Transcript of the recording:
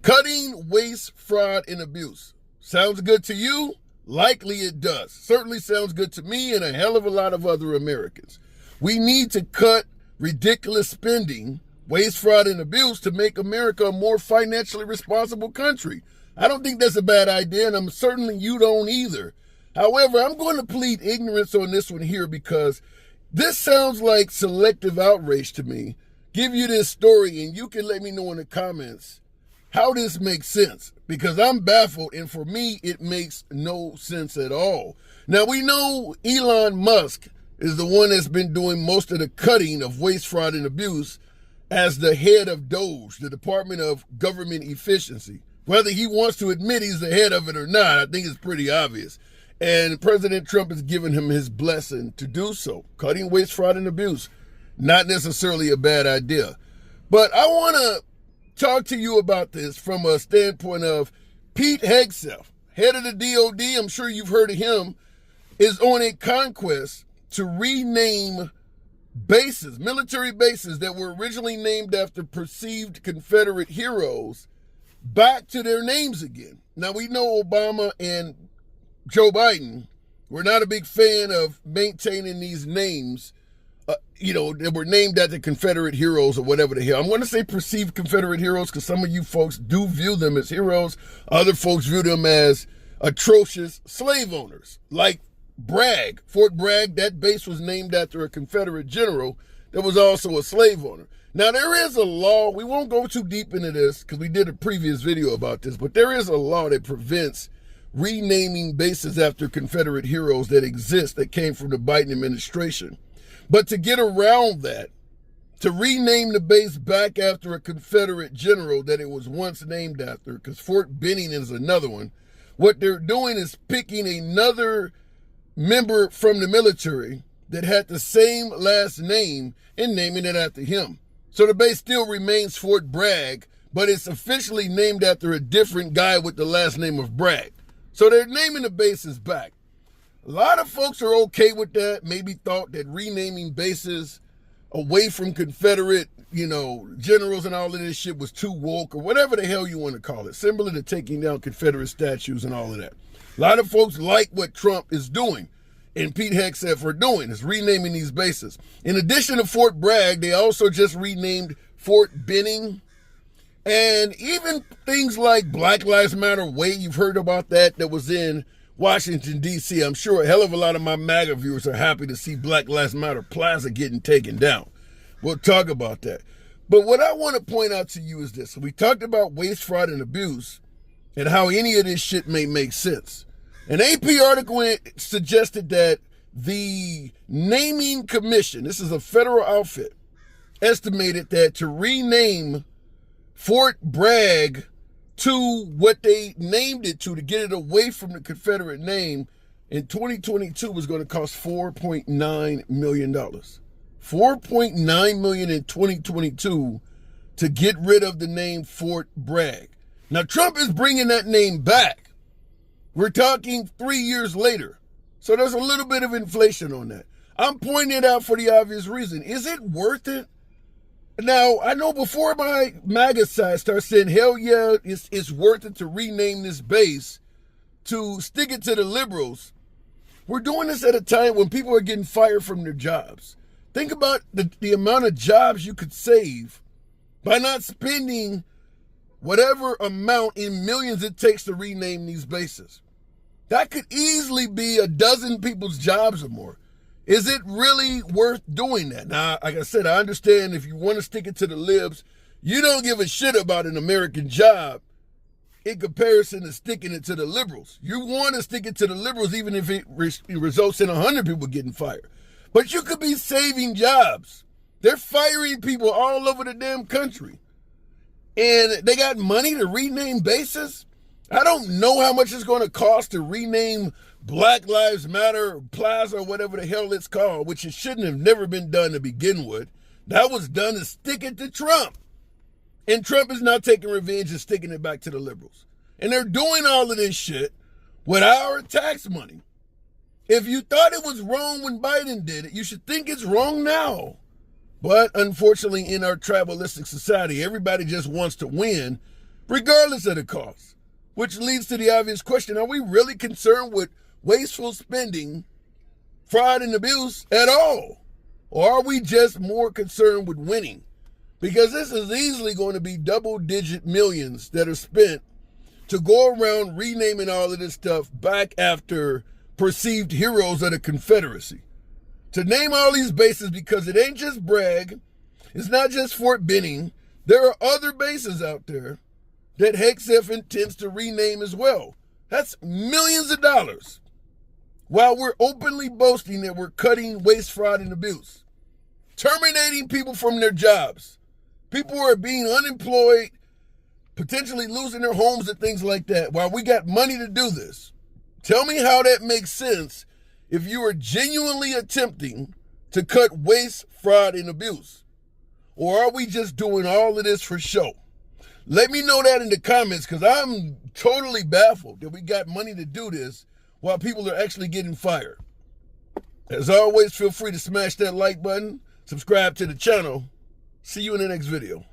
Cutting waste, fraud, and abuse. Sounds good to you? Likely it does. Certainly sounds good to me and a hell of a lot of other Americans. We need to cut ridiculous spending, waste, fraud, and abuse to make America a more financially responsible country. I don't think that's a bad idea, and I'm certainly you don't either. However, I'm going to plead ignorance on this one here because this sounds like selective outrage to me. Give you this story, and you can let me know in the comments how this makes sense, because I'm baffled, and for me, it makes no sense at all. Now, we know Elon Musk is the one that's been doing most of the cutting of waste, fraud, and abuse as the head of DOGE, the Department of Government Efficiency. Whether he wants to admit he's the head of it or not, I think it's pretty obvious. And President Trump has given him his blessing to do so. Cutting waste, fraud, and abuse, not necessarily a bad idea. But I want to talk to you about this from a standpoint of Pete Hegseth, head of the DOD, I'm sure you've heard of him, is on a conquest to rename bases, military bases that were originally named after perceived Confederate heroes back to their names again. Now, we know Obama and Joe Biden were not a big fan of maintaining these names that were named after Confederate heroes or whatever the hell. I'm going to say perceived Confederate heroes because some of you folks do view them as heroes. Other folks view them as atrocious slave owners, like Bragg. Fort Bragg, that base was named after a Confederate general that was also a slave owner. Now, there is a law. We won't go too deep into this because we did a previous video about this, but there is a law that prevents renaming bases after Confederate heroes that exist that came from the Biden administration. But to get around that, to rename the base back after a Confederate general that it was once named after, because Fort Benning is another one, what they're doing is picking another member from the military that had the same last name and naming it after him. So the base still remains Fort Bragg, but it's officially named after a different guy with the last name of Bragg. So they're naming the bases back. A lot of folks are okay with that, maybe thought that renaming bases away from Confederate, generals and all of this shit was too woke or whatever the hell you want to call it, similar to taking down Confederate statues and all of that. A lot of folks like what Trump is doing and Pete Hegseth are doing, is renaming these bases. In addition to Fort Bragg, they also just renamed Fort Benning. And even things like Black Lives Matter Way, you've heard about that was in Washington, D.C. I'm sure a hell of a lot of my MAGA viewers are happy to see Black Lives Matter Plaza getting taken down. We'll talk about that. But what I want to point out to you is this. We talked about waste, fraud, and abuse and how any of this shit may make sense. An AP article suggested that the Naming Commission, this is a federal outfit, estimated that to rename Fort Bragg to what they named it to get it away from the Confederate name in 2022 was going to cost $4.9 million. $4.9 million in 2022 to get rid of the name Fort Bragg. Now, Trump is bringing that name back. We're talking 3 years later. So there's a little bit of inflation on that. I'm pointing it out for the obvious reason. Is it worth it? Now, I know before my MAGA side starts saying, hell yeah, it's worth it to rename this base, to stick it to the liberals, we're doing this at a time when people are getting fired from their jobs. Think about the amount of jobs you could save by not spending whatever amount in millions it takes to rename these bases. That could easily be a dozen people's jobs or more. Is it really worth doing that? Now, like I said, I understand if you want to stick it to the libs, you don't give a shit about an American job in comparison to sticking it to the liberals. You want to stick it to the liberals even if it results in 100 people getting fired. But you could be saving jobs. They're firing people all over the damn country. And they got money to rename bases? I don't know how much it's going to cost to rename Black Lives Matter Plaza or whatever the hell it's called, which it shouldn't have never been done to begin with. That was done to stick it to Trump. And Trump is now taking revenge and sticking it back to the liberals. And they're doing all of this shit with our tax money. If you thought it was wrong when Biden did it, you should think it's wrong now. But unfortunately, in our tribalistic society, everybody just wants to win. regardless of the cost. Which leads to the obvious question, are we really concerned with wasteful spending, fraud, and abuse at all? Or are we just more concerned with winning? Because this is easily going to be double-digit millions that are spent to go around renaming all of this stuff back after perceived heroes of the Confederacy. To name all these bases, because it ain't just Bragg, it's not just Fort Benning. There are other bases out there that HEXF intends to rename as well. That's millions of dollars. While we're openly boasting that we're cutting waste, fraud, and abuse, terminating people from their jobs, people who are being unemployed, potentially losing their homes and things like that, while we got money to do this. Tell me how that makes sense if you are genuinely attempting to cut waste, fraud, and abuse. Or are we just doing all of this for show? Let me know that in the comments, because I'm totally baffled that we got money to do this while people are actually getting fired. As always, feel free to smash that like button, subscribe to the channel. See you in the next video.